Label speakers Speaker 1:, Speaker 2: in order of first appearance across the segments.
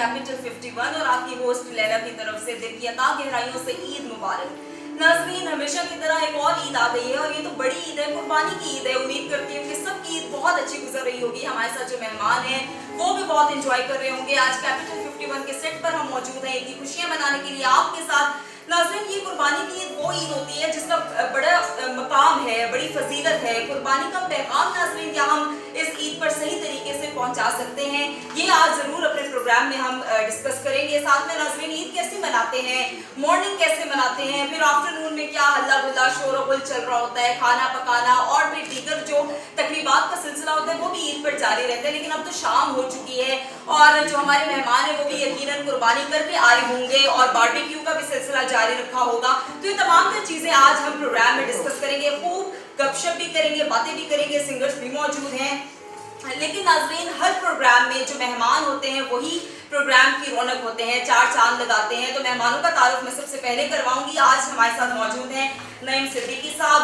Speaker 1: Capital 51 और आपकी host Laila की तरफ से दिल की अता गहराइयों से ईद मुबारक। नाज़रीन, हमेशा की तरह एक और ईद आ गई है और ये तो बड़ी ईद है, कुर्बानी की ईद है। उम्मीद करती हूँ कि सबकी ईद बहुत अच्छी गुजर रही होगी। हमारे साथ जो मेहमान हैं वो भी बहुत इंजॉय कर रहे होंगे। आज कैपिटल 51 के सेट पर हम मौजूद हैं ईद की खुशियां मनाने के लिए आपके साथ। नाज़रीन, ये कुर्बानी की ईद वो ईद होती है जिसका बड़ा मकाम है, बड़ी फजीलत है। कुर्बानी का पैगाम नाज़रीन क्या हम इस ईद पर सही तरीके से पहुंचा सकते हैं, ये आज जरूर अपने प्रोग्राम में हम डिस्कस करेंगे। साथ में नाज़रीन ईद कैसे मनाते हैं, मॉर्निंग कैसे मनाते हैं, फिर आफ्टरनून में क्या हल्ला गुल्ला शोर गुल चल रहा होता है, खाना पकाना और भी दीगर जो तकरीबात का सिलसिला होता है वो भी ईद पर जारी रहता है। लेकिन अब तो शाम हो चुकी है और जो हमारे मेहमान है वो भी यकीनन कुर्बानी करके आए होंगे और बारबेक्यू का भी सिलसिला जारी रखा होगा। तो ये तमाम तर चीजें आज हम प्रोग्राम में डिस्कस करेंगे, खूब गपशप भी करेंगे, बातें भी करेंगे, सिंगर्स भी मौजूद हैं। लेकिन नाज़रीन, हर प्रोग्राम में जो मेहमान होते हैं वही प्रोग्राम की रौनक होते हैं, चार चांद लगाते हैं। तो मेहमानों का तारुफ मैं सबसे पहले करवाऊंगी। आज हमारे साथ मौजूद हैं नईम सिद्दीकी साहब,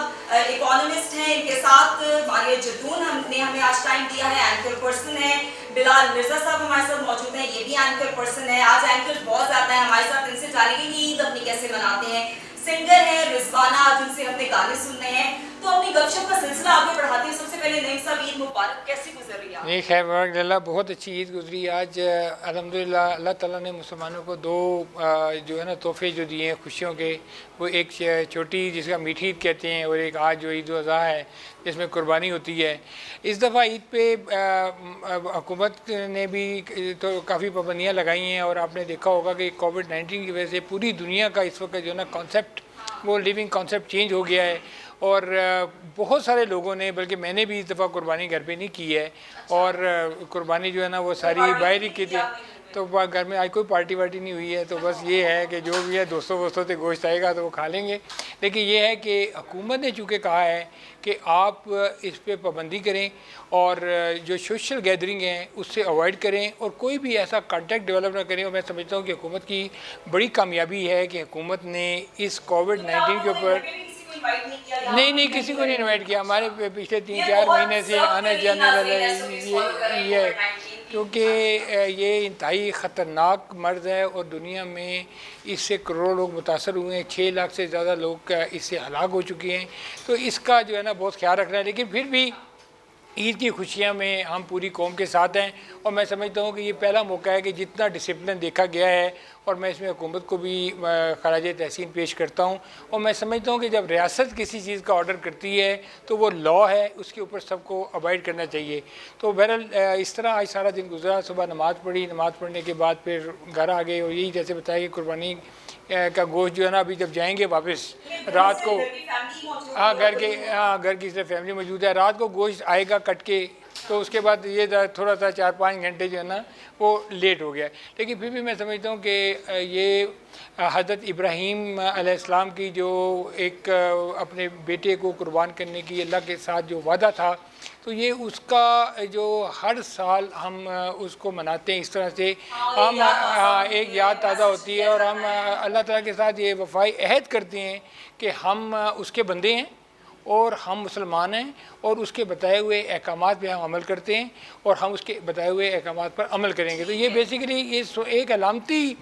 Speaker 1: इकोनॉमिस्ट हैं। इनके साथ मारिया जद्दून ने हमें आज टाइम दिया है, एंकर पर्सन है। बिलाल मिर्जा साहब हमारे साथ मौजूद हैं, ये भी एंकर पर्सन है। आज एंकर बहुत ज़्यादा है हमारे साथ, इनसे जानेंगे कि ईद अपनी कैसे मनाते हैं। सिंगर है रिजवाना, जिनसे हमने गाने सुनने हैं। तो अपनी गपशप का सिलसिला आगे बढ़ाते हैं। सबसे पहले नईम साहब, ईद मुबारक, कैसी गुजर रही है?
Speaker 2: नहीं, खैर मुबारक, बहुत अच्छी ईद गुजरी आज अल्हम्दुलिल्लाह। अल्लाह ताला ने मुसलमानों को दो जो है ना तोहफे जो दिए हैं खुशियों के, वो एक छोटी जिसका मीठी ईद कहते हैं और एक आज जो ईद उल अज़हा है जिसमें कुर्बानी होती है। इस दफ़ा ईद पे हुकूमत ने भी तो काफ़ी पाबंदियाँ लगाई हैं और आपने देखा होगा कि कोविड-19 की वजह से पूरी दुनिया का इस वक्त जो है ना कॉन्सेप्ट, वो लिविंग कॉन्सेप्ट चेंज हो गया है। और बहुत सारे लोगों ने, बल्कि मैंने भी इस दफ़ा कुर्बानी घर पे नहीं की है और कुर्बानी जो है ना वो सारी बाहर ही की थी। तो घर में आज कोई पार्टी वार्टी नहीं हुई है, तो बस ये है कि जो भी है दोस्तों वोस्तों से गोश्त आएगा तो वो खा लेंगे। लेकिन ये है कि हुकूमत ने चूँकि कहा है कि आप इस पर पाबंदी करें और जो सोशल गैदरिंग हैं उससे अवॉइड करें और कोई भी ऐसा कॉन्टेक्ट डेवलप ना करें। और मैं समझता हूँ कि हुकूमत की बड़ी कामयाबी है कि हुकूमत ने इस कोविड-19 के ऊपर नहीं किसी को नहीं इनवाइट किया। हमारे पिछले 3-4 महीने से आने जाने वाले ये क्योंकि ये इंतहाई ख़तरनाक मर्ज़ है और दुनिया में इससे करोड़ों लोग मुतासर हुए हैं, 6 लाख से ज़्यादा लोग इससे हलाक हो चुके हैं। तो इसका जो है ना बहुत ख्याल रखना है। लेकिन फिर भी ईद की खुशियाँ में हम पूरी कौम के साथ हैं और मैं समझता हूँ कि ये पहला मौका है कि जितना डिसिप्लिन देखा गया है, और मैं इसमें हुकूमत को भी खराज तहसीन पेश करता हूँ। और मैं समझता हूँ कि जब रियासत किसी चीज़ का ऑर्डर करती है तो वो लॉ है, उसके ऊपर सबको अवॉइड करना चाहिए। तो बहरहाल इस तरह आज सारा दिन गुजरा। सुबह नमाज़ पढ़ी, नमाज़ पढ़ने के बाद फिर घर आ गए और यही जैसे बताया कि कुर्बानी का गोश्त जो है ना अभी जब जाएंगे वापस रात को, घर की सिर्फ फैमिली मौजूद है, रात को गोश्त आएगा कट के, तो उसके बाद ये थोड़ा सा 4-5 घंटे जो है ना वो लेट हो गया। लेकिन फिर भी मैं समझता हूँ कि ये हज़रत इब्राहीम अलैहिस्सलाम की जो एक अपने बेटे को कुर्बान करने की अल्लाह के साथ जो वादा था, तो ये उसका जो हर साल हम उसको मनाते हैं। इस तरह से हम एक याद ताज़ा होती है और हम अल्लाह ताला के साथ ये वफ़ाई अहद करते हैं कि हम उसके बंदे हैं और हम मुसलमान हैं और उसके बताए हुए अहकामात पे हम अमल करते हैं और हम उसके बताए हुए अहकामात पर अमल करेंगे। तो ये बेसिकली ये एक अलामती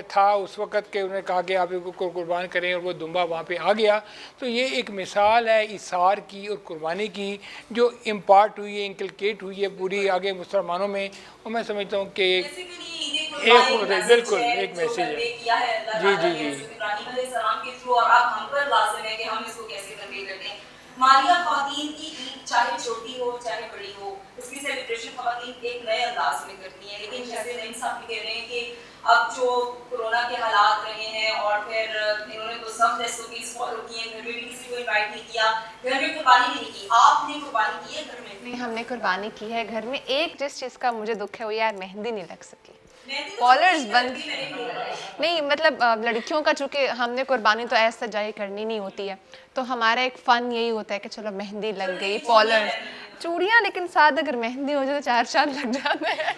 Speaker 2: था उस वक़्त के उन्होंने कहा कि आप इसको कुर्बान करें और वो दुम्बा वहाँ पे आ गया। तो ये एक मिसाल है इसार की और कुर्बानी की जो इम्पार्ट हुई है, इंकलकेट हुई है पूरी आगे मुसलमानों में। और मैं समझता हूँ कि एक बिल्कुल एक मैसेज है। जी
Speaker 1: मारिया ख़वातीन की ईद चाहे छोटी हो चाहे बड़ी हो, उसकी सेलिब्रेशन ख़वातीन एक नए अंदाज में करती हैं। लेकिन जैसे नईम साहब कह रहे हैं कि अब जो कोरोना के हालात रहे हैं और फिर इन्होंने तो सब SOPs फॉलो किए, घर में भी किसी को इनवाइट नहीं किया, घर में कुर्बानी भी नहीं की। आपने कुर्बानी की है घर में?
Speaker 3: नहीं, हमने कुर्बानी की है घर में। एक जिस चीज़ का मुझे दुख है वो यार मेहंदी नहीं लग सकी, कॉलर्स बंद नहीं, मतलब लड़कियों का चूँकि हमने कुर्बानी तो ऐसा सजाई करनी नहीं होती है, तो हमारा एक फ़न यही होता है कि चलो मेहंदी लग गई, कॉलर्स, चूड़ियाँ, लेकिन साथ अगर मेहंदी हो जाए तो 4 चांद लग जाते हैं।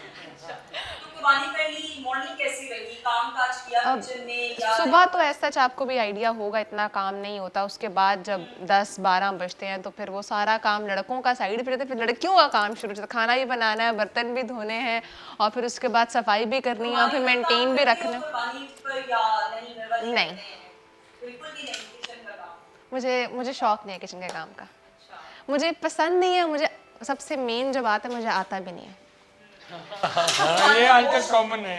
Speaker 1: कुर्बानी कर ली, मॉर्निंग कैसी रही, काम काज किया किचन में या
Speaker 3: सुबह तो ऐसा आपको भी आइडिया होगा, इतना काम नहीं होता। उसके बाद जब 10-12 बजते हैं तो फिर वो सारा काम लड़कों का साइड पे रहता है, फिर लड़कियों का काम शुरू होता है। खाना भी बनाना है, बर्तन भी धोने हैं और फिर उसके बाद सफाई भी करनी है और फिर मेंटेन भी रखना है।
Speaker 1: कुर्बानी पर या नहीं घर वाले
Speaker 3: नहीं।
Speaker 1: करते हैं? बिल्कुल भी नहीं किचन का काम।
Speaker 3: मुझे शौक नहीं है किचन के काम का, मुझे पसंद नहीं है। मुझे सबसे मेन जो बात है, मुझे आता भी नहीं है।
Speaker 2: ये आजकल कॉमन है।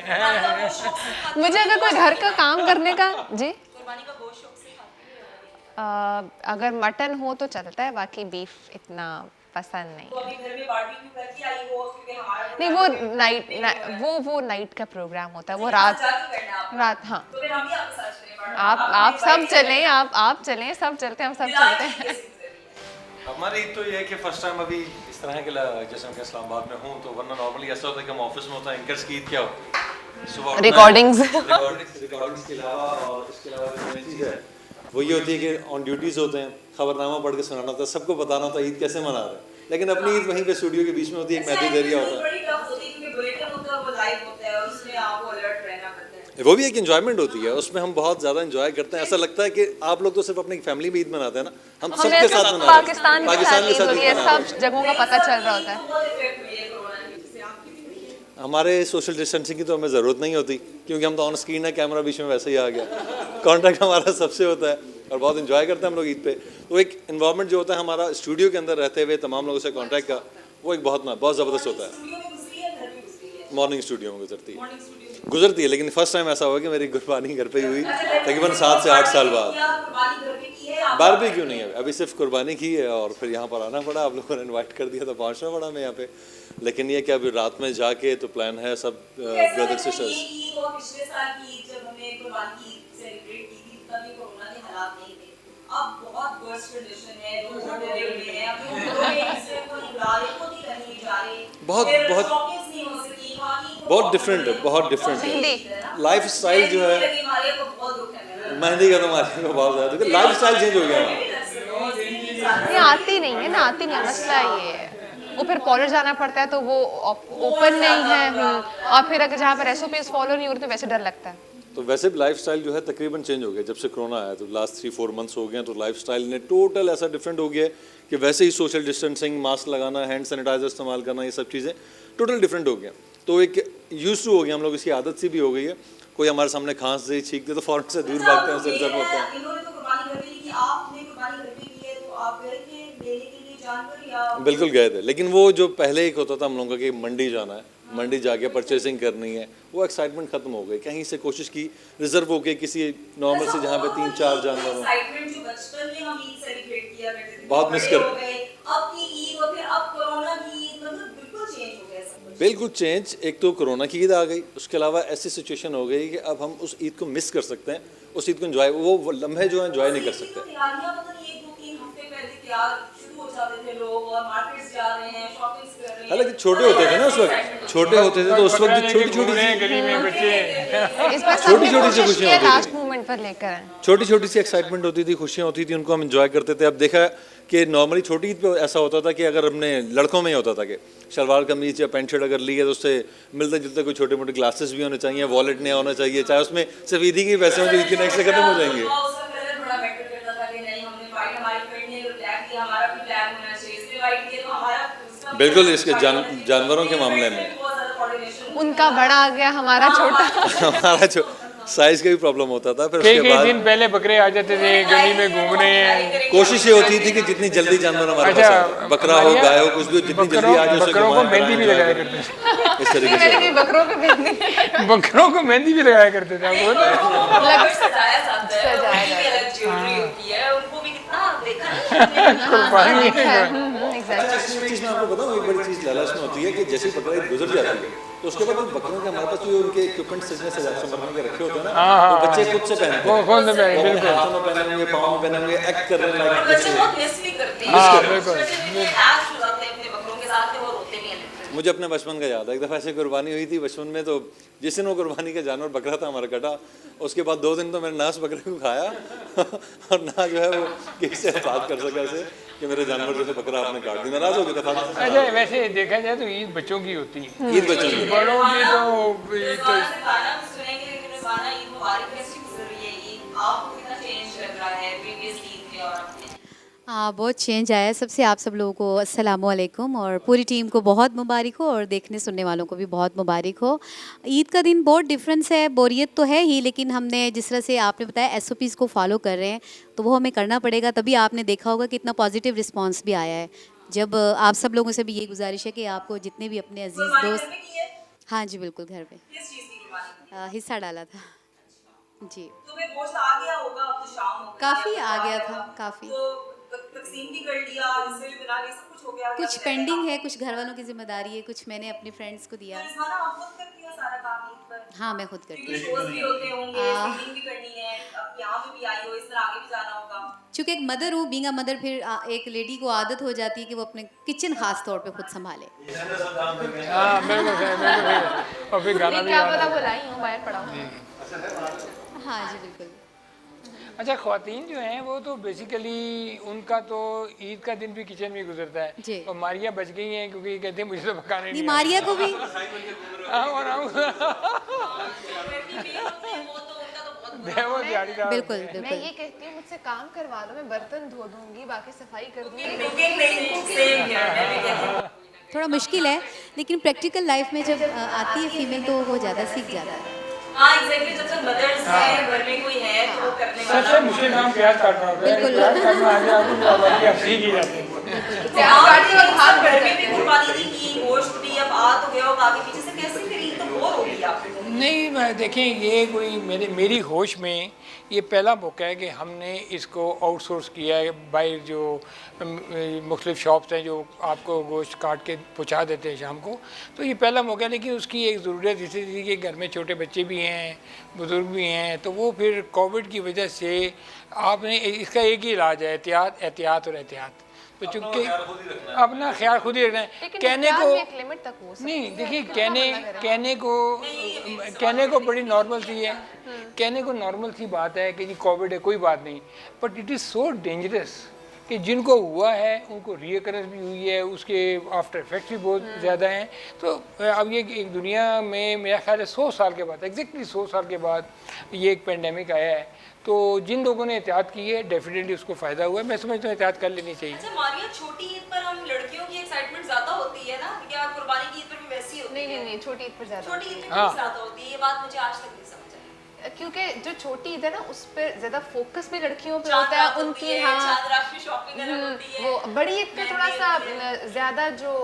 Speaker 3: मुझे अगर कोई घर का काम करने का जी
Speaker 1: कुर्बानी का गोश्त शौक से खाते हैं?
Speaker 3: अगर मटन हो तो चलता है, बाकी बीफ इतना पसंद नहीं।
Speaker 1: तो अभी घर में बारबेक्यू करके आई हो, क्योंकि हमारा
Speaker 3: नहीं, वो नाइट का प्रोग्राम होता है, वो रात
Speaker 1: जाके करना है आपको।
Speaker 3: रात। हाँ,
Speaker 1: तो फिर हम भी आपके साथ चलें,
Speaker 3: आप सब चलें, आप चलें, सब चलते हैं, हम सब चलते हैं।
Speaker 4: हमारी ईद तो ये है कि फर्स्ट टाइम अभी इस तरह के जैसे मैं इस्लामाबाद में हूँ, तो वरना नॉर्मली ऐसा होता है कि हम ऑफिस में होता है, एंकर्स की ईद क्या होती है, सुबह
Speaker 3: रिकॉर्डिंग्स
Speaker 4: के अलावा और इसके अलावा जो मेन चीज़ है वो ये होती है कि ऑन ड्यूटीज़ होते हैं, खबरनामा पढ़ के सुनाना होता है, सबको बताना होता है ईद कैसे मना रहे हैं। लेकिन अपनी ईद वहीं पे स्टूडियो के बीच में होती है, एक महदूद एरिया होता है।
Speaker 1: बड़ी टफ होती है क्योंकि बुलेटिन होता है, वो लाइव होता है और उसमें आपको अलर्ट रहना पड़ता है।
Speaker 4: वो भी एक एंजॉयमेंट होती है, उसमें हम बहुत ज़्यादा एंजॉय करते हैं। ऐसा लगता है कि आप लोग तो सिर्फ अपनी फैमिली में ईद मनाते हैं ना, हम सबके साथ मना रहे हैं।
Speaker 3: पाकिस्तान के साथ ईद होती है,
Speaker 4: ईद मना रहे हैं।
Speaker 3: सब जगहों का पता चल रहा होता है।
Speaker 1: बहुत इफेक्ट हुई है कोरोना की वजह से, आपकी भी हुई है?
Speaker 4: हमारे सोशल डिस्टेंसिंग की तो हमें ज़रूरत नहीं होती, क्योंकि हम तो ऑन स्क्रीन है, कैमरा बीच में वैसे ही आ गया। कॉन्टैक्ट हमारा सबसे होता है और बहुत इंजॉय करते हैं हम लोग ईद पे। तो एक इन्वायरमेंट जो होता है हमारा स्टूडियो के अंदर रहते हुए तमाम लोगों से कॉन्टैक्ट का, वो एक बहुत ज़बरदस्त होता है।
Speaker 1: स्टूडियो में गुजरी है, घर में गुजरी है?
Speaker 4: मॉर्निंग स्टूडियो में गुजरती है,
Speaker 1: मॉर्निंग स्टूडियो में।
Speaker 4: गुजरती है, लेकिन फर्स्ट टाइम ऐसा हुआ कि मेरी कुर्बानी घर पे ही हुई, तकरीबन 7 से 8 साल बाद।
Speaker 1: क्या कुर्बानी घर पे की है आप?
Speaker 4: बारबेक्यू नहीं है, अभी सिर्फ कुर्बानी की है और फिर यहाँ पर आना पड़ा, आप लोगों ने इनवाइट कर दिया तो पहुँचना पड़ा मैं यहाँ पे। लेकिन ये कि अभी रात में जाके तो प्लान है सब ब्रदर सिस्टर्स।
Speaker 1: ये ईद और पिछले साल की ईद जब हमने कुर्बानी की ईद सेलिब्रेट की थी, तभी कोरोना के हालात नहीं थे। अब बहुत बर्स्ट कंडीशन है, लोग डरे हुए हैं, अपने घरों में इससे कोई बुला रहे, खुद ही नहीं जा रहे,
Speaker 4: बहुत
Speaker 1: शॉपिंग्स नहीं हो सकी, बाकी
Speaker 4: बहुत डिफरेंट है, बहुत डिफरेंट है। लाइफ स्टाइल जो है,
Speaker 1: हमारे को बहुत दुख है।
Speaker 4: मेहंदी का तो हमारे को बहुत ज़्यादा, लाइफ स्टाइल चेंज हो गया हमारा।
Speaker 3: ये आती नहीं है ना, आती नहीं है, मसला ये है। वो फिर पॉलर जाना पड़ता है तो वो ओपन नहीं है। और फिर अगर जहाँ पर एसओपीज फॉलो नहीं हो रही तो वैसे डर लगता है।
Speaker 4: तो वैसे भी लाइफ स्टाइल जो है तकरीबन चेंज हो गया जब से कोरोना आया, तो लास्ट 3-4 मंथ्स हो गए हैं, तो लाइफ स्टाइल ने टोटल ऐसा डिफरेंट हो गया है कि वैसे ही सोशल डिस्टेंसिंग, मास्क लगाना, हैंड सैनिटाइजर इस्तेमाल करना, ये सब चीज़ें टोटल डिफरेंट हो गया। तो एक यूज टू हो गया, हम लोग इसकी आदत सी भी हो गई है। कोई हमारे सामने खांस दे, छींक दे तो फ़ौरन से दूर भागते हैं, उससे रिजर्व होता है।
Speaker 1: इन्होंने तो कुर्बानी घर पे की, आपने कुर्बानी घर पे की है, तो आप गए थे लेने के लिए जानवर या?
Speaker 4: बिल्कुल गए थे, लेकिन वो जो पहले एक होता था हम लोगों का कि मंडी जाना है, मंडी जाके परचेसिंग करनी है, वो एक्साइटमेंट खत्म हो गई। कहीं से कोशिश की रिजर्व होके किसी नॉर्मल से जहाँ पे 3-4 जानवर हों।
Speaker 1: एक्साइटमेंट जो बचपन में हम ईद सेलिब्रेट किया करते थे,
Speaker 4: बहुत मिस कर-
Speaker 1: हो गए। अब की ईद और फिर अब कोरोना की ईद, मतलब बिल्कुल चेंज हो गया सब कुछ।
Speaker 4: बिल्कुल चेंज। एक तो कोरोना की ईद आ गई, उसके अलावा ऐसी सिचुएशन हो गई कि अब हम उस ईद को मिस कर सकते हैं, उस ईद को एंजॉय, वो लम्हे जो है एंजॉय नहीं कर सकते।
Speaker 1: तैयारियां पता नहीं 1-2-3 हफ्ते पहले तैयार शुरू हो जाते थे लोग, और मार्केट्स जा रहे हैं, शॉपिंग्स कर रहे हैं।
Speaker 4: हालांकि छोटे होते थे ना उस वक्त, छोटे होते थे तो उस वक्त छोटी छोटी सी
Speaker 2: गली में बच्चे
Speaker 3: इस बार
Speaker 4: छोटी-छोटी
Speaker 3: सबने
Speaker 4: सी
Speaker 3: कोशिश
Speaker 4: खुशियाँ
Speaker 3: किया
Speaker 4: होती थी।
Speaker 3: लास्ट मोमेंट पर लेकर आए।
Speaker 4: छोटी छोटी सी एक्साइटमेंट होती थी, खुशियाँ होती थी, उनको हम एंजॉय करते थे। अब देखा कि नॉर्मली छोटी ईद पे ऐसा होता था कि अगर हमने लड़कों में ही होता था कि शलवार कमीज या पैंट शर्ट अगर ली है तो उससे मिलते जुलते कोई छोटे मोटे ग्लासेस भी होने चाहिए, वॉलेट नहीं होना चाहिए, चाहे उसमें सिर्फ ईदी के पैसे हों जो ईद के नेक्स्ट से खत्म हो जाएंगे।
Speaker 1: उसका कलर बड़ा मैटर करता था कि नहीं, हमने व्हाइट, हमारी फ्रेंड ने ब्लैक लिया, हमारा भी ब्लैक होना चाहिए, इसने व्हाइट लिया तो हमारा उसका
Speaker 4: बिल्कुल, इसके जानवरों के मामले में
Speaker 1: बहुत ज्यादा कोऑर्डिनेशन।
Speaker 3: उनका बड़ा आ गया, हमारा छोटा।
Speaker 4: हमारा जो साइज का भी प्रॉब्लम होता था। फिर
Speaker 2: कई
Speaker 4: उसके
Speaker 2: कई
Speaker 4: बाद
Speaker 2: दिन पहले बकरे आ जाते थे, गली में घूम रहे हैं।
Speaker 4: कोशिश ये होती थी कि जितनी जल्दी जानवर हमारे पास आ जाए, बकरा हो, गाय हो, कुछ भी हो, जितनी जल्दी आ जाए उसे
Speaker 2: बकरों को
Speaker 4: घुमाएं,
Speaker 2: मेहंदी भी
Speaker 4: कराएं,
Speaker 2: लगाया
Speaker 4: enjoy
Speaker 2: करते
Speaker 4: करें। इस तरीके से
Speaker 3: मैंने बकरों को भेजने
Speaker 2: बकरों को मेहंदी भी लगाया करते थे आपको पता है?
Speaker 1: सजाया जाता है,
Speaker 3: सजाया
Speaker 1: उनकी भी अलग ज्वेलरी होती है, उनको भी कितना देखा नहीं।
Speaker 2: कुर्बानी
Speaker 3: एग्जैक्टली।
Speaker 4: एक चीज़ मैं आपको बताऊँ, एक बड़ी चीज़ लालच में होती है कि जैसे बकरा ईद गुजर जाती है तो उसके बाद बकरों के हमारे पास जो उनके इक्विपमेंट सजने संभलने के रखे होते हैं ना, वो बच्चे खुद से पहनते हैं।
Speaker 2: कौन से पहने,
Speaker 4: वो अपने
Speaker 2: बिल्कुल।
Speaker 4: हाथों में पहने होंगे, पाँव में पहने होंगे, एक्ट कर रहे हैं लाइक
Speaker 1: बच्चे
Speaker 4: बच्चे।
Speaker 1: बहुत मिस भी करते हैं।
Speaker 2: हाँ,
Speaker 1: छोटे
Speaker 2: बिल्कुल।
Speaker 1: छोटे इतने attached हो जाते हैं अपने बकरों के साथ कि वो रोते भी हैं।
Speaker 4: मुझे अपने बचपन का याद है, एक दफ़ा ऐसे कुर्बानी हुई थी बचपन में, तो जिस दिन वो कुर्बानी का जानवर बकरा था हमारा कटा, उसके बाद 2 दिन तो मैंने ना उस बकरे को खाया और ना जो है वो किसी से बात कर सका ऐसे कि मेरे जानवर जैसे बकरा आपने काट दी, नाराज़ हो गया था।
Speaker 2: अच्छा, वैसे देखा जाए तो ईद बच्चों की होती है,
Speaker 4: ईद बच्चों की,
Speaker 2: बड़ों की तो
Speaker 1: गाना सुनेंगे, लेकिन गाना ईद मुबारक कैसी गुजर रही है ईद, आपको कितना चेंज लग रहा है प्रीवियस ईद में और अपने?
Speaker 5: हाँ, बहुत चेंज आया है। सबसे आप सब लोगों को अस्सलाम वालेकुम और पूरी टीम को बहुत मुबारक हो और देखने सुनने वालों को भी बहुत मुबारक हो। ईद का दिन बहुत डिफरेंस है, बोरियत तो है ही, लेकिन हमने जिस तरह से आपने बताया एसओपीज़ को फॉलो कर रहे हैं तो वो हमें करना पड़ेगा, तभी आपने देखा होगा कि इतना पॉजिटिव रिस्पांस भी आया है। जब आप सब लोगों से भी ये गुजारिश है कि आपको जितने भी अपने अजीज़
Speaker 1: कुर्बानी घर
Speaker 5: दोस्त,
Speaker 1: में की है?
Speaker 5: हाँ जी बिल्कुल घर पे
Speaker 1: किस चीज़ की कुर्बानी की?
Speaker 5: हिस्सा डाला था जी।
Speaker 1: तो फिर गोश्त आ गया होगा, अब तो शाम हो गई है,
Speaker 5: काफ़ी
Speaker 1: अब
Speaker 5: आ
Speaker 1: तो
Speaker 5: गया
Speaker 1: गया
Speaker 5: था,
Speaker 1: होगा।
Speaker 5: काफ़ी।
Speaker 1: तो तकसीम भी कर लिया, इससे भी बना लिया, सब कुछ हो गया?
Speaker 5: कुछ पेंडिंग है, कुछ घर वालों की जिम्मेदारी है, कुछ मैंने अपने फ्रेंड्स को दिया।
Speaker 1: तो रिजवाना आप खुद करती हैं सारा काम ईद पर?
Speaker 5: हाँ मैं खुद करती
Speaker 1: क्योंकि
Speaker 5: हूँ।
Speaker 1: शोज भी होते होंगे, सीलिंग भी करनी है, अब यहाँ पे भी आई हो, इस तरह आगे भी जाना होगा।
Speaker 5: चूँकि एक मदर हूँ, बीइंग अ मदर, फिर एक लेडी को आदत हो जाती है कि वो अपने किचन खास तौर पे खुद संभाले।
Speaker 2: हाँ बिल्कुल सही, बिल्कुल सही। और फिर गाना
Speaker 3: नहीं,
Speaker 2: भी
Speaker 3: क्या
Speaker 2: गाना।
Speaker 3: पता बुलाई हूँ, बाहर पड़ा हूँ।
Speaker 5: हाँ जी बिल्कुल।
Speaker 2: अच्छा, ख्वातीन जो हैं वो तो बेसिकली उनका तो ईद का दिन भी किचन में गुजरता
Speaker 5: जी।
Speaker 2: है, और मारिया बच गई हैं क्योंकि ये कहते हैं मुझे तो पकाने
Speaker 5: नहीं
Speaker 2: नहीं
Speaker 5: मारिया को भी
Speaker 2: आता। और हम वो दिहाड़ीदार
Speaker 5: बिल्कुल
Speaker 2: होते हैं।
Speaker 3: मैं ये कहती हूँ मुझसे काम करवा दो, मैं बर्तन धो दूंगी, बाकी सफाई कर दूंगी।
Speaker 1: कुकिंग नहीं, सेम हियर, मैं भी कहती हूँ।
Speaker 5: थोड़ा मुश्किल है, लेकिन प्रैक्टिकल लाइफ में जब आती है फीमेल तो वो ज़्यादा सीख जाता है।
Speaker 1: हाँ एग्जैक्टली, जब तक मदर्स हैं, घर में कोई है तो वो करने वाला।
Speaker 2: सबसे मुश्किल काम प्याज काटना होता है,
Speaker 5: बिल्कुल।
Speaker 2: प्याज काटना आ जाए आपको तो बाकी आप सीख ही जाते हैं।
Speaker 1: प्याज काटने और हाथ घर में भी कुर्बानी दी की, गोश्त भी अब आ तो गया होगा आगे पीछे से, कैसे फिर ईद तो बोर हो गई आप?
Speaker 2: नहीं, देखें ये कोई मेरी होश में ये पहला मौका है कि हमने इसको आउटसोर्स किया है बाई जो मुख्तलिफ शॉप्स हैं जो आपको गोश्त काट के पहुंचा देते हैं शाम को, तो ये पहला मौका है। लेकिन उसकी एक ज़रूरत इसी थी कि घर में छोटे बच्चे भी हैं, बुज़ुर्ग भी हैं, तो वो फिर कोविड की वजह से आपने इसका एक ही इलाज है, एहतियात और एहतियात। तो चूँकि अपना ख्याल खुद ही रखना है,
Speaker 3: लेकिन
Speaker 2: कहने
Speaker 3: इफ्तार
Speaker 2: को
Speaker 3: में एक लिमिट तक हो सकती
Speaker 2: नहीं,
Speaker 3: है।
Speaker 2: देखिए
Speaker 3: कहने
Speaker 2: कहने को बड़ी नॉर्मल सी है, कहने को नॉर्मल सी बात है कि जी कोविड है कोई बात नहीं, but it is so dangerous कि जिनको हुआ है उनको रीअकरेंस भी हुई है, उसके आफ्टर इफेक्ट्स भी बहुत ज़्यादा हैं। तो अब ये एक दुनिया में मेरा ख्याल है 100 साल के बाद, एग्जैक्टली 100 साल के बाद ये एक पेंडेमिक आया है, तो जिन लोगों ने एहतियात की है डेफिनेटली उसको फ़ायदा हुआ है। मैं समझता हूँ एहतियात कर लेनी चाहिए।
Speaker 1: अच्छा मारिया, छोटी ईद पर हम लड़कियों की एक्साइटमेंट ज्यादा होती है ना, क्या कुर्बानी की ईद पर भी वैसी होती है?
Speaker 3: नहीं, छोटी ईद पर ज्यादा।
Speaker 1: छोटी ईद पर
Speaker 2: हाँ।
Speaker 1: भी ज्यादा होती है, ये बात मुझे आज तक नहीं समझ आई।
Speaker 3: क्योंकि जो छोटी ईद है ना उस पर ज्यादा फोकस भी लड़कियों पे
Speaker 1: चांद
Speaker 3: होता है,
Speaker 1: रात होती
Speaker 3: उनकी
Speaker 1: है,
Speaker 3: हाँ
Speaker 1: चांद रात की शॉपिंग अलग होती है।
Speaker 3: वो बड़ी ईद पे थोड़ा सा
Speaker 1: मेहंदी होती है।
Speaker 3: ज्यादा जो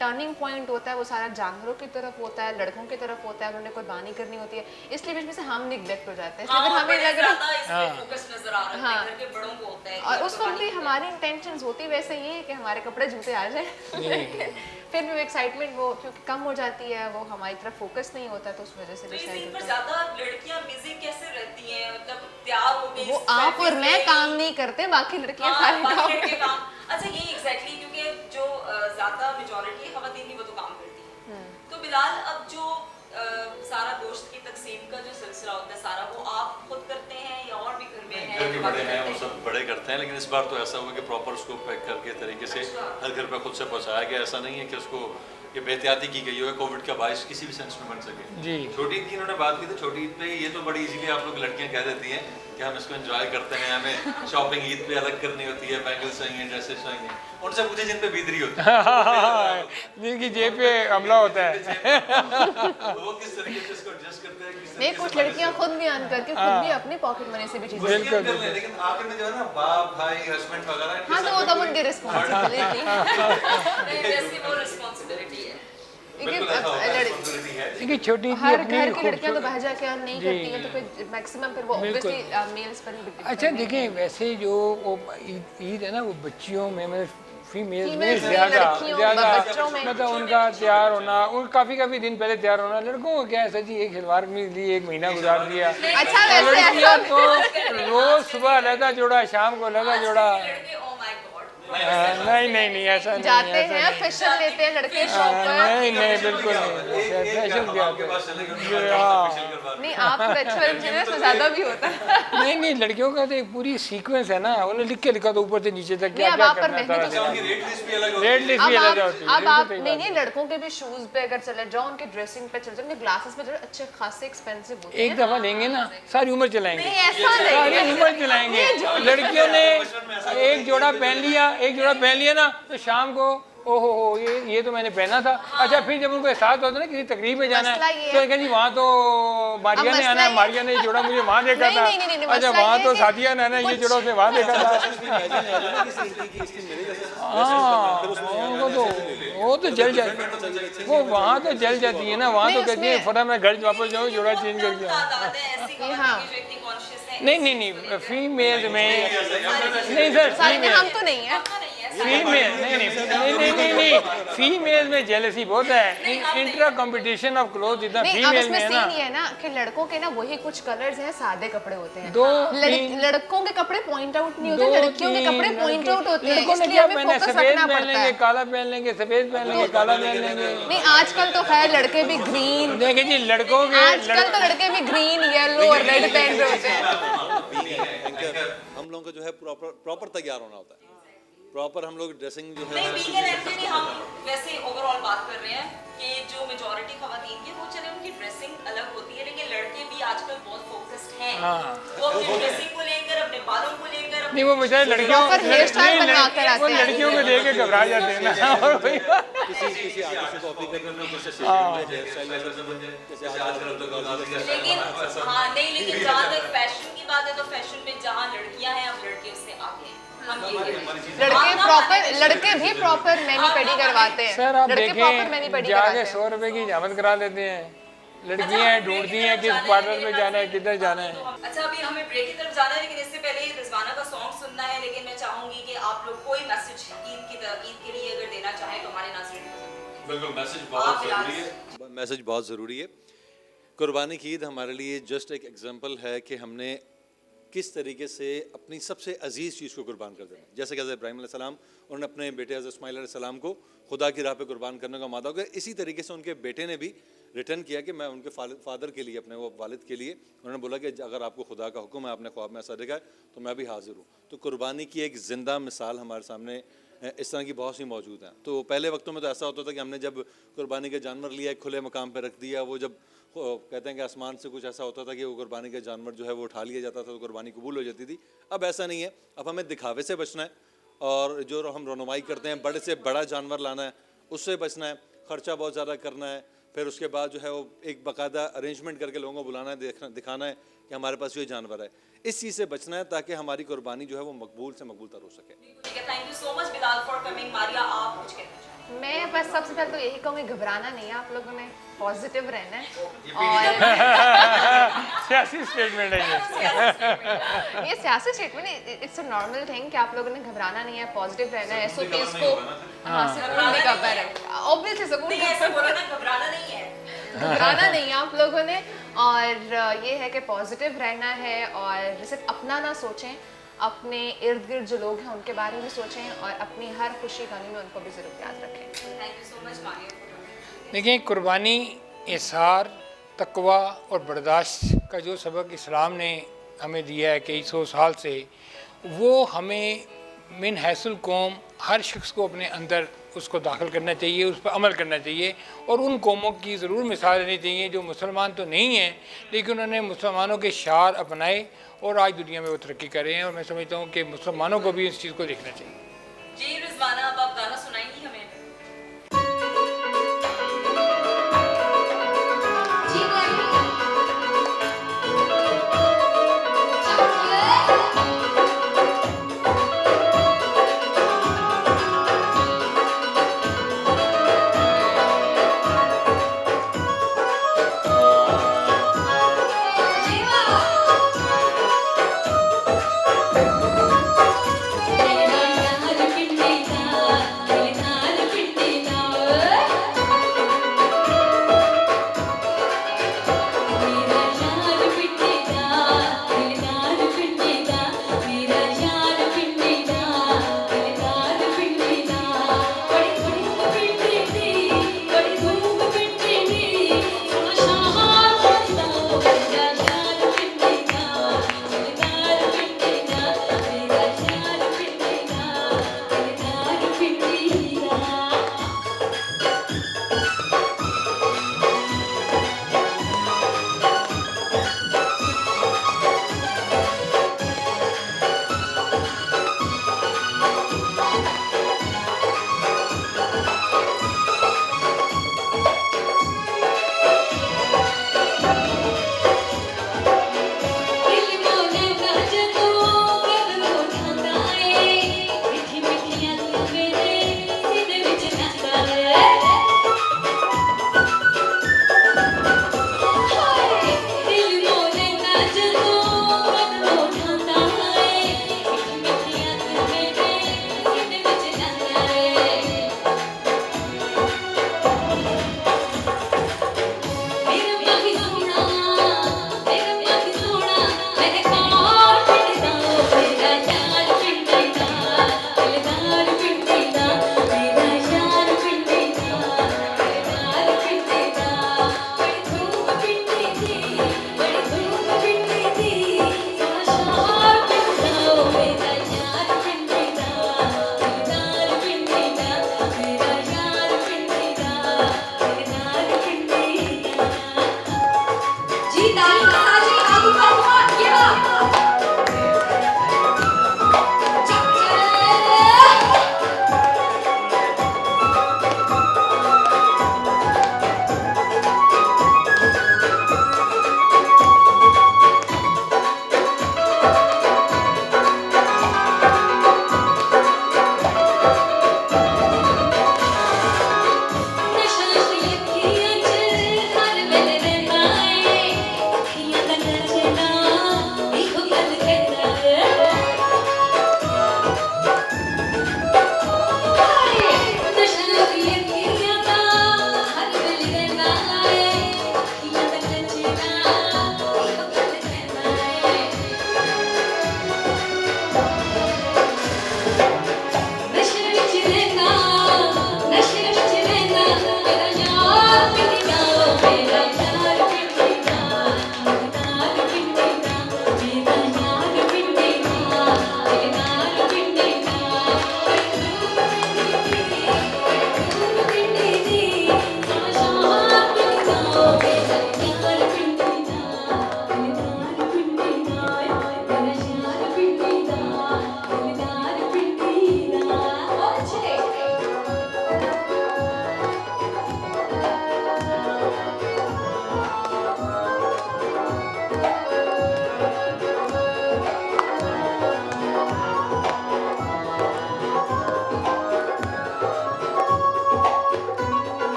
Speaker 3: टर्निंग पॉइंट होता है वो सारा जानवरों की तरफ होता है, लड़कों की तरफ होता है, उन्होंने कुर्बानी करनी होती है, इसलिए बीच में से हम निग्लेक्ट हो जाते हैं।
Speaker 1: हाँ,
Speaker 3: इसलिए फिर हमें
Speaker 1: बड़े
Speaker 3: लग रहा
Speaker 1: ज्यादा इसमें फोकस नजर आ रहा है,
Speaker 3: हाँ।
Speaker 1: घर के बड़ों को होता है कि
Speaker 3: और
Speaker 1: अब
Speaker 3: उस वक्त भी
Speaker 1: कुर्बानी
Speaker 3: हमारी इंटेंशंस होती वैसे ही है कि हमारे कपड़े जूते आ जाए फिर भी वो एक्साइटमेंट वो क्योंकि कम हो जाती है, वो हमारी तरफ फोकस नहीं होता, तो उस वजह से
Speaker 1: तो
Speaker 3: भी
Speaker 1: इस
Speaker 3: शायद
Speaker 1: ईद पर
Speaker 3: होता है।
Speaker 1: ज्यादा लड़कियां बिजी कैसे रहती हैं, मतलब तैयार हो गई
Speaker 3: वो आप और मैं काम नहीं करते, बाकी लड़कियां सारे काम
Speaker 1: के काम। अच्छा ये एग्जैक्टली, क्योंकि जो ज्यादा मेजॉरिटी है खवातीन की वो तो काम करती है, तो बिलाल अब जो सारा गोश्त की तकसीम का जो सिलसिला होता है सारा वो आप खुद करते हैं या और भी घर में है?
Speaker 4: घर के बड़े हैं वो सब बड़े करते हैं, लेकिन इस बार तो ऐसा हुआ कि प्रॉपर उसको पैक करके तरीके से हर घर पर खुद से पहुंचाया गया। ऐसा नहीं है कि उसको ये बेहतियाती की गई हो कोविड का बायस किसी भी सेंस में बन सके।
Speaker 2: जी।
Speaker 4: छोटी ईद की इन्होंने बात की थी, छोटी ईद पे ये तो बड़ी इजीली आप लोग लड़कियां कह देती हैं कि हम इसको एंजॉय करते हैं, हमें शॉपिंग ईद पे अलग करनी होती है, बैंगल्स चाहिए, ड्रेसेस चाहिए, उनसे पूछे जिन पे बीदरी होती है
Speaker 2: जिनकी जेब पे हमला होता है
Speaker 4: वो किस तरीके से इसको एडजस्ट करते हैं, किस
Speaker 3: नहीं,
Speaker 4: तरीके
Speaker 3: कुछ
Speaker 4: से
Speaker 3: लड़कियां खुद भी अर्न करके खुद भी अपनी पॉकेट मनी से भी चीजें
Speaker 4: मुश्किल कर लें, लेकिन आखिर में जो है ना बाप भाई हस्बैंड वगैरह
Speaker 3: हाँ तो वो तब उनकी रिस्पॉन्सिबिलिटी
Speaker 1: वैसे वो रिस्पांसिबिलिटी है।
Speaker 4: बिल्कुल ऐसा होता है, responsibility है।
Speaker 2: देखिए छोटी ईद
Speaker 3: हर
Speaker 2: अपनी
Speaker 3: घर की लड़कियां तो
Speaker 2: खूबसूरत-
Speaker 3: बहजा के अर्न नहीं करती हैं, तो फिर मैक्सिमम फिर वो
Speaker 2: बिल्कुल।
Speaker 3: ऑब्वियसली मेल्स पर ही depend
Speaker 2: अच्छा
Speaker 3: करती हैं।
Speaker 2: देखें वैसे जो वो ईद है ना वो बच्चियों में मतलब फीमेल्स में
Speaker 3: Females में,
Speaker 2: ज़्यादा
Speaker 3: लड़कियों,
Speaker 2: ज़्यादा
Speaker 3: बच्चों में।
Speaker 2: मतलब उनका तैयार होना, उन काफ़ी दिन पहले तैयार होना। लड़कों को क्या है सर जी, एक शलवार में लिए 1 महीना गुजार दिया।
Speaker 3: अच्छा वैसे
Speaker 2: लड़कियां
Speaker 3: ऐसा
Speaker 2: तो रोज सुबह लहदा जोड़ा, शाम को लहदा जोड़ा।
Speaker 1: लड़के oh my God,
Speaker 2: नहीं ऐसा नहीं
Speaker 3: जाते
Speaker 2: ऐसा
Speaker 3: हैं
Speaker 2: नहीं।
Speaker 3: फेशियल लेते हैं लड़के शॉप पर।
Speaker 2: नहीं बिल्कुल नहीं, फैशन क्या होता
Speaker 3: नहीं आप नेचुरल इंजीनियर से ज्यादा भी होता है।
Speaker 2: नहीं लड़कियों का तो एक पूरी सीक्वेंस है ना, उन्हें लिख के लिखा तो ऊपर से नीचे तक
Speaker 3: नहीं,
Speaker 2: क्या
Speaker 3: अब
Speaker 2: क्या
Speaker 3: आप पर
Speaker 2: करना है
Speaker 3: मेहंदी
Speaker 2: सारा
Speaker 3: तो
Speaker 2: दिन।
Speaker 4: रेट लिस्ट भी अलग
Speaker 2: रेड लिस्ट भी अलग होती है।
Speaker 3: अब आप नहीं लड़कों के भी शूज पे अगर चले जाओ, उनके ड्रेसिंग पे चले जाओ, उनके ग्लासेस पे चले, अच्छे खासे एक्सपेंसिव होते हैं।
Speaker 2: एक दफा लेंगे ना सारी उम्र चलाएंगे,
Speaker 3: नहीं ऐसा
Speaker 2: सारी
Speaker 3: नहीं
Speaker 2: उम्र चलाएंगे। लड़कियों ने एक जोड़ा पहन लिया ना तो शाम को ओहो हो ये तो मैंने पहना था। अच्छा फिर जब उनको एहसास होता है ना किसी तकरीब में जाना
Speaker 3: मसला
Speaker 2: है
Speaker 3: ये
Speaker 2: तो
Speaker 3: है-
Speaker 2: कहते जी वहाँ तो मारिया ने
Speaker 3: मसला
Speaker 2: आना है,
Speaker 3: ये-
Speaker 2: मारिया ने ये जोड़ा मुझे वहाँ देखा
Speaker 3: नहीं,
Speaker 2: था।
Speaker 3: नहीं, नहीं, नहीं,
Speaker 2: अच्छा
Speaker 3: मसला
Speaker 2: वहाँ
Speaker 3: ये
Speaker 2: तो
Speaker 3: है कि
Speaker 2: साथिया ने आना ये जोड़ा से वहाँ देखा था। हाँ वो तो जल जाती, वो वहाँ तो जल जाती है ना, वहाँ तो
Speaker 3: नहीं,
Speaker 2: कहती है
Speaker 3: उसमें-
Speaker 2: फटा मैं घर वापस जाऊँ जोड़ा चेंज करके आऊँ।
Speaker 1: तादाद है ऐसी कॉन्शियस
Speaker 3: हाँ।
Speaker 1: जो इतनी कॉन्शियस है।
Speaker 2: नहीं फीमेल में नहीं सर
Speaker 3: सारे में
Speaker 2: फीमेल
Speaker 3: हम तो नहीं है।
Speaker 1: तो नहीं है
Speaker 2: फीमेल नहीं फीमेल में जेलसी बहुत है, इंट्रा कंपटीशन ऑफ क्लोथ इतना
Speaker 3: नहीं अब
Speaker 2: फीमेल
Speaker 3: इसमें
Speaker 2: में है
Speaker 3: सीन
Speaker 2: ना।
Speaker 3: ये है ना कि लड़कों के ना वही कुछ कलर्स हैं, सादे कपड़े होते हैं।
Speaker 2: तीन-
Speaker 3: लड़कों के कपड़े पॉइंट आउट नहीं होते,
Speaker 2: दो
Speaker 3: लड़कियों के कपड़े
Speaker 2: तीन
Speaker 3: पॉइंट आउट होते हैं,
Speaker 2: लड़कों ने
Speaker 3: इसलिए
Speaker 2: क्या
Speaker 3: हमें
Speaker 2: पहना है,
Speaker 3: फोकस
Speaker 2: सफेद
Speaker 3: रखना
Speaker 2: पहन
Speaker 3: पड़ता
Speaker 2: लेंगे,
Speaker 3: है।
Speaker 2: काला पहन लेंगे, सफेद पहन लेंगे, काला पहन लेंगे।
Speaker 3: नहीं आजकल तो खैर लड़के भी ग्रीन,
Speaker 2: देखिए जी लड़कों के
Speaker 3: आजकल तो लड़के भी ग्रीन येलो और रेड पहन रहे होते हैं।
Speaker 4: हम लोगों को जो है प्रॉपर तैयार होना होता है, प्रॉपर हम लोग ड्रेसिंग जो है
Speaker 1: नहीं बीइंग एन एंकर नहीं, हम वैसे ओवरऑल बात कर रहे हैं कि जो मेजॉरिटी खवातीन की वो चले उनकी ड्रेसिंग अलग होती है, लेकिन लड़के भी आजकल बहुत फोकस्ड हैं।
Speaker 2: हाँ।
Speaker 1: वो अपनी ड्रेसिंग को लेकर, अपने बालों को लेकर,
Speaker 2: नहीं वो बेचारे लड़कियों
Speaker 3: Proper hair style
Speaker 2: नहीं,
Speaker 3: बनवा कर
Speaker 2: वो
Speaker 3: आते हैं।
Speaker 2: लड़कियों को देख के घबरा जाते हैं ना। और भाई
Speaker 4: किसी आर्टिस्ट को कॉपी करने में किसी हेयर स्टाइल जैसे आजकल
Speaker 1: लेकिन हाँ नहीं, लेकिन जहाँ तक फैशन की बात है तो फैशन में जहाँ लड़कियां हैं अब लड़के उससे आगे हैं। हम ये कह रहे हैं।
Speaker 3: लड़के प्रॉपर, लड़के भी प्रॉपर मैनी पेडी करवाते हैं।
Speaker 2: सर आप
Speaker 3: लड़के प्रॉपर मैनी
Speaker 2: देखें
Speaker 3: पेडी
Speaker 2: जाके
Speaker 3: करवाते हैं।
Speaker 2: 100 रुपए की जामत करा लेते हैं, लड़कियां ढूंढती हैं किस पार्लर पे जाना है, किधर जाना है।
Speaker 1: अच्छा अभी हमें ब्रेक की तरफ जाना है, लेकिन इससे पहले रिजवाना का सॉन्ग सुनना है। लेकिन मैं चाहूंगी कि आप लोग कोई मैसेज ईद के लिए अगर देना चाहें तो हमारे नाज़रीन को।
Speaker 4: बिल्कुल मैसेज
Speaker 1: आप
Speaker 4: बहुत
Speaker 1: बिलाल।
Speaker 4: ज़रूरी है, मैसेज बहुत ज़रूरी है। कुर्बानी की ईद हमारे लिए जस्ट एक एग्जांपल है कि हमने किस तरीके से अपनी सबसे अजीज़ चीज़ को कुर्बान कर देना। जैसे कि हज़रत इब्राहीम अलैहिस्सलाम उन्होंने अपने बेटे हज़रत इस्माइल अलैहिस्सलाम को खुदा की राह पे कुर्बान करने का मादा हो गया, इसी तरीके से उनके बेटे ने भी रिटर्न किया कि मैं उनके फादर के लिए, अपने वो वालिद के लिए उन्होंने बोला कि अगर आपको खुदा का हुक्म है, आपने ख्वाब में ऐसा देखा है तो मैं भी हाजिर हूँ। तो कुर्बानी की एक ज़िंदा मिसाल हमारे सामने इस तरह की बहुत सी मौजूद हैं। तो पहले वक्तों में तो ऐसा होता था कि हमने जब कुर्बानी के जानवर लिया, एक खुले मकाम पर रख दिया, वो जब कहते हैं कि आसमान से कुछ ऐसा होता था कि वो कुर्बानी का जानवर जो है वो उठा लिया जाता था तो कुर्बानी कबूल हो जाती थी। अब ऐसा नहीं है, अब हमें दिखावे से बचना है और जो हम रनुमाई करते हैं बड़े से बड़ा जानवर लाना है उससे बचना है, ख़र्चा बहुत ज़्यादा करना है, फिर उसके बाद जो है वो एक बाकायदा अरेंजमेंट करके लोगों को बुलाना है, दिखाना है कि हमारे पास ये जानवर है। इस चीज़ से बचना है ताकि हमारी कुर्बानी जो है वो मकबूल से मकबूल तर हो सके।
Speaker 1: ठीक है, thank you so much Bilal for coming. Maria आप कुछ कहना चाहें?
Speaker 3: मैं बस सबसे पहले तो यही कहूँगी घबराना नहीं है, आप लोगों ने पॉजिटिव रहना है। और
Speaker 2: सियासी स्टेटमेंट है
Speaker 3: ये सियासी statement, it's a normal thing कि आप लोगों ने घबराना नहीं है, पॉजिटिव रहना है। एसओपीज को हाँ सुकून भी का है, ऑब्वियसली सुकून
Speaker 1: नहीं ऐसे बोलो ना, घबराना नहीं है।
Speaker 3: घबराना नहीं है आप लोगों ने। और ये है कि पॉजिटिव रहना है और सिर्फ अपना ना सोचें, अपने इर्द गिर्द जो लोग हैं उनके बारे में सोचें और अपनी हर खुशी गमी में उनको भी ज़रूर याद रखें।
Speaker 1: Thank you so much Maria for coming.
Speaker 2: देखिए कुर्बानी, इसार, तकवा और बर्दाश्त का जो सबक इस्लाम ने हमें दिया है कई सौ साल से, वो हमें मिन हैसुल कौम हर शख्स को अपने अंदर उसको दाखिल करना चाहिए, उस पर अमल करना चाहिए। और उन कौमों की ज़रूर मिसाल लेनी चाहिए जो मुसलमान तो नहीं हैं लेकिन उन्होंने मुसलमानों के शार अपनाए और आज दुनिया में वो तरक्की कर रहे हैं। और मैं समझता हूँ कि मुसलमानों को भी इस चीज़ को देखना चाहिए।
Speaker 1: जी